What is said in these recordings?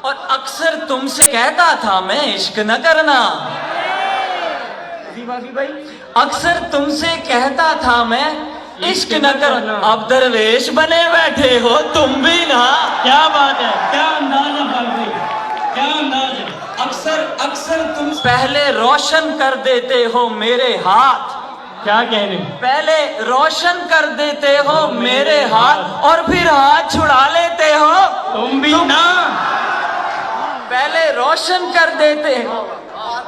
और अक्सर तुमसे कहता था मैं इश्क न करना। भाई अक्सर तुमसे कहता था मैं इश्क न करना। अब दरवेश बने बैठे हो तुम भी ना। क्या बात है, क्या अंदाज है भाई, क्या अंदाज है। अक्सर तुम पहले रोशन कर देते हो मेरे हाथ। क्या कहने, पहले रोशन कर देते हो मेरे हाथ और फिर हाथ छुड़ा लेते हो तुम भी ना। पहले रोशन कर देते हो।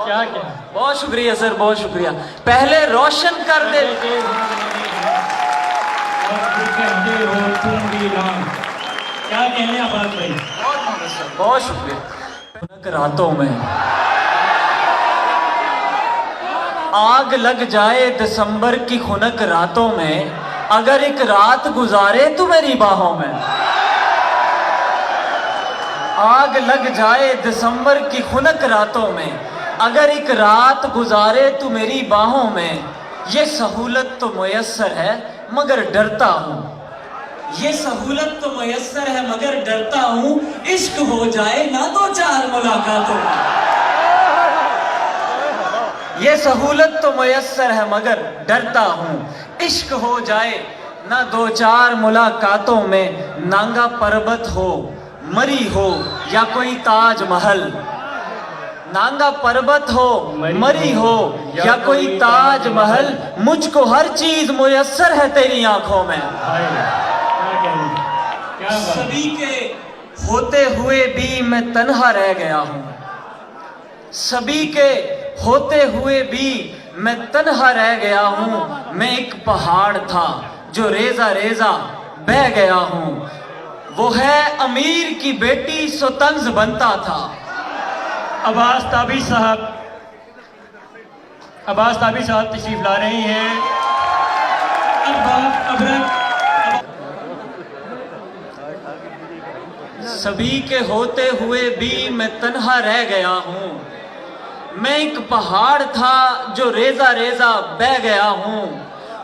क्या क्या, बहुत शुक्रिया सर, बहुत शुक्रिया। पहले रोशन कर देते हो तुम भी ना। क्या कहने आबाद भाई, बहुत शुक्रिया। रातों में आग लग जाए दिसंबर की खुनक रातों में, अगर एक रात गुजारे तू मेरी बाहों में। आग लग जाए दिसंबर की खुनक रातों में, अगर एक रात गुजारे तू मेरी बाहों में। ये सहूलत तो मुयस्सर है मगर डरता हूँ। ये सहूलत तो मुयस्सर है मगर डरता हूँ। इश्क हो जाए ना दो चार मुलाकातों में। ये सहूलत तो मुयस्सर है मगर डरता हूँ। इश्क हो जाए ना दो चार मुलाकातों में। नांगा पर्वत हो, मरी हो या कोई ताजमहल। नांगा पर्वत हो, मरी हो या कोई ताजमहल, मुझको हर चीज मुयस्सर है तेरी आंखों में। सभी के होते हुए भी मैं तन्हा रह गया हूँ। सभी के होते हुए भी मैं तन्हा रह गया हूँ। मैं एक पहाड़ था जो रेजा रेजा बह गया हूँ। वो है अमीर की बेटी सो तंज बनता था। अब्बास ताबी साहब तशरीफ ला रहे हैं। सभी के होते हुए भी मैं तन्हा रह गया हूँ। मैं एक पहाड़ था जो रेजा रेजा बह गया हूँ।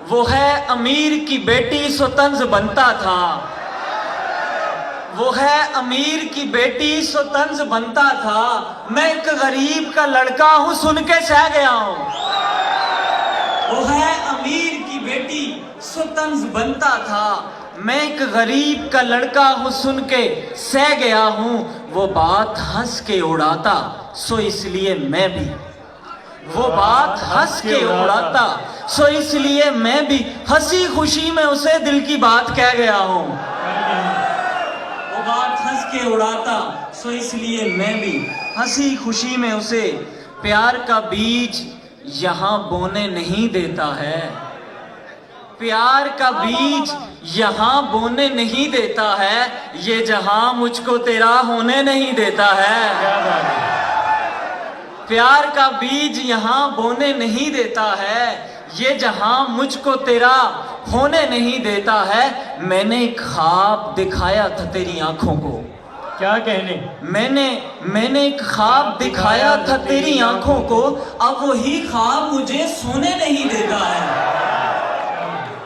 वो है अमीर की बेटी सो तंज बनता था। वो है अमीर की बेटी सो तंज बनता था। मैं एक गरीब का लड़का हूँ सुन के सह गया हूँ। वो है अमीर की बेटी सो तंज बनता था। मैं एक गरीब का लड़का हूँ सुन के सह गया हूँ। वो बात हंस के उड़ाता सो इसलिए मैं भी। वो बात हंस के उड़ाता सो इसलिए मैं भी हंसी खुशी में उसे दिल की बात कह गया हूँ। वो बात हंस के उड़ाता सो इसलिए मैं भी हंसी खुशी में उसे। प्यार का बीज यहाँ बोने नहीं देता है। प्यार का बीज यहाँ बोने नहीं देता है। ये जहां मुझको तेरा होने नहीं देता है। प्यार का बीज यहाँ बोने नहीं देता है। ये जहां मुझको तेरा होने नहीं देता है। मैंने एक ख्वाब दिखाया था तेरी आंखों को। क्या कहने, मैंने एक ख्वाब दिखाया था तेरी आंखों को। अब वही ख्वाब मुझे सोने नहीं देता है।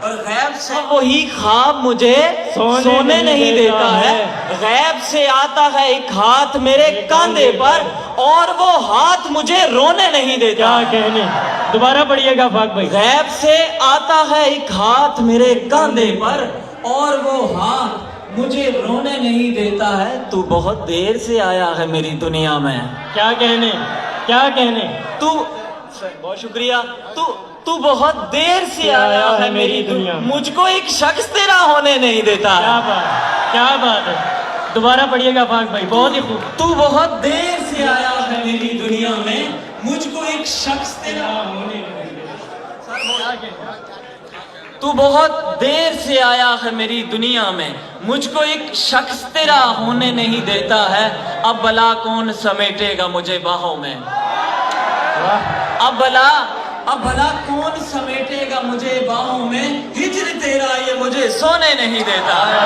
और गैब से वही ख्वाब मुझे सोने नहीं देता है। गैब से आता है एक हाथ मेरे कांधे पर और वो हाथ मुझे रोने नहीं देता। क्या कहने, दोबारा पढ़िएगा फाक भाई। गैब से आता है एक हाथ मेरे कांधे पर और वो हाथ मुझे रोने नहीं देता है। तू बहुत देर से आया है मेरी दुनिया में। क्या कहने, क्या कहने, तू बहुत शुक्रिया। तू बहुत देर से आया है मेरी दुनिया। मुझको एक शख्स तेरा होने नहीं देता। क्या बात है, दोबारा पढ़िएगा फाक भाई, बहुत ही खूब। तू बहुत देर से आया है मेरी दुनिया में, मुझको एक शख्स तेरा होने नहीं देता। तू बहुत देर से आया है मेरी दुनिया में, मुझको एक शख्स तेरा होने नहीं देता है। अब भला कौन समेटेगा मुझे बाहों में। अब भला कौन समेटेगा मुझे बाहों में। हिजर तेरा ये मुझे सोने नहीं देता है।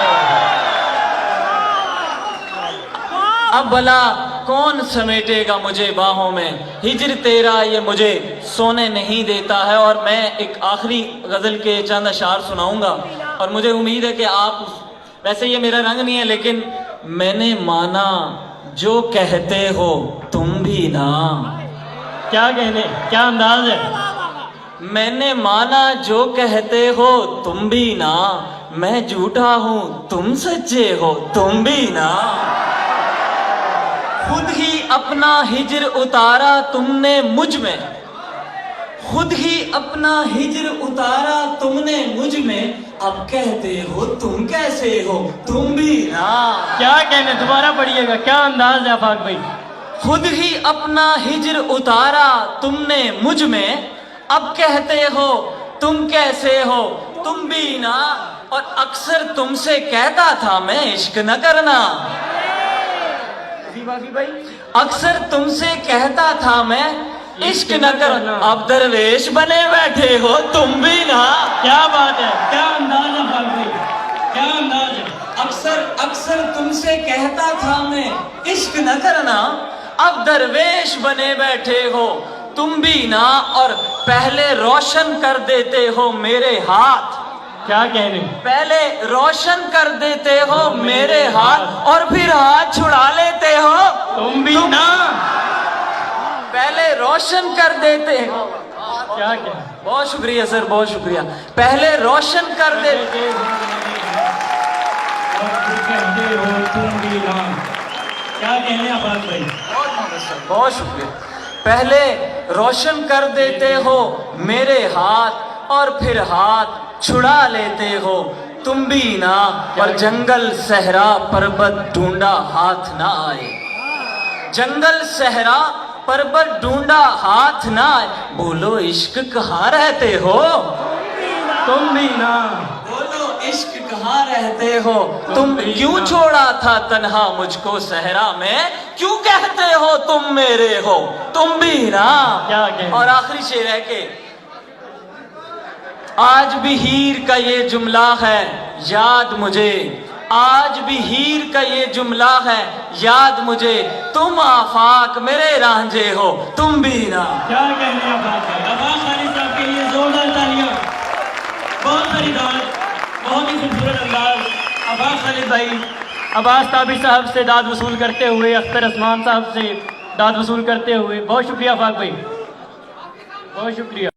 अब भला कौन समेटेगा मुझे बाहों में। हिजर तेरा ये मुझे सोने नहीं देता है। और मैं एक आखिरी गजल के चंद अशार सुनाऊंगा और मुझे उम्मीद है कि आप, वैसे ये मेरा रंग नहीं है लेकिन मैंने माना जो कहते हो तुम भी ना। क्या कहने, क्या अंदाज है। मैंने माना जो कहते हो तुम भी ना, मैं झूठा हूं तुम सच्चे हो तुम भी ना। खुद ही अपना हिज्र उतारा तुमने मुझ में, खुद ही अपना हिज्र उतारा तुमने मुझ में, अब कहते हो तुम कैसे हो तुम भी ना। क्या कहने, दोबारा पढ़िएगा, क्या अंदाज है आफाक भाई। खुद ही अपना हिज्र उतारा तुमने मुझ में, अब कहते हो तुम कैसे हो तुम भी ना। और अक्सर तुमसे कहता था मैं इश्क न करना, भाई अक्सर तुमसे कहता था मैं इश्क न करना, अब दरवेश बने बैठे हो तुम भी ना। क्या बात है, क्या अंदाज है आफाक भाई, क्या अंदाज है। अक्सर अक्सर तुमसे कहता था मैं इश्क न करना, अब दरवेश बने बैठे हो तुम भी ना। और पहले रोशन कर देते हो मेरे हाथ, क्या कहने, पहले रोशन कर देते हो मेरे हाथ, और फिर हाथ छुड़ा लेते हो तुम भी ना। पहले रोशन कर देते हो। क्या कहने, बहुत शुक्रिया सर, बहुत शुक्रिया। पहले रोशन कर देते हो तुम भी ना। क्या कहने आफाक भाई। बहुत शुक्रिया। पहले रोशन कर देते हो मेरे हाथ, और फिर हाथ छुड़ा लेते हो तुम भी ना। और जंगल सहरा पर्वत ढूंढा हाथ ना आए, जंगल सहरा पर्वत ढूंढा हाथ ना आए, बोलो इश्क कहाँ रहते हो तुम भी ना। बोलो इश्क कहाँ रहते हो तुम। क्यों छोड़ा था तन्हा मुझको सहरा में, क्यों कहते हो तुम मेरे हो तुम भी ना। क्या कहने। और आखिरी शेर है कि आज भी हीर का ये जुमला है याद मुझे, आज भी हीर का ये जुमला है याद मुझे, तुम आफाक मेरे रांझे हो तुम भी ना। क्या कहने आफाक भाई। आफाक खालिद साहब के लिए जोरदार तालियां। बहुत सारी दाद, बहुत ही खूबसूरत अंदाज। आफाक खालिद भाई अब्बास ताबिर साहब से दाद वसूल करते हुए, अख्तर उस्मान साहब से दाद वसूल करते हुए, बहुत शुक्रिया आफाक भाई, बहुत शुक्रिया।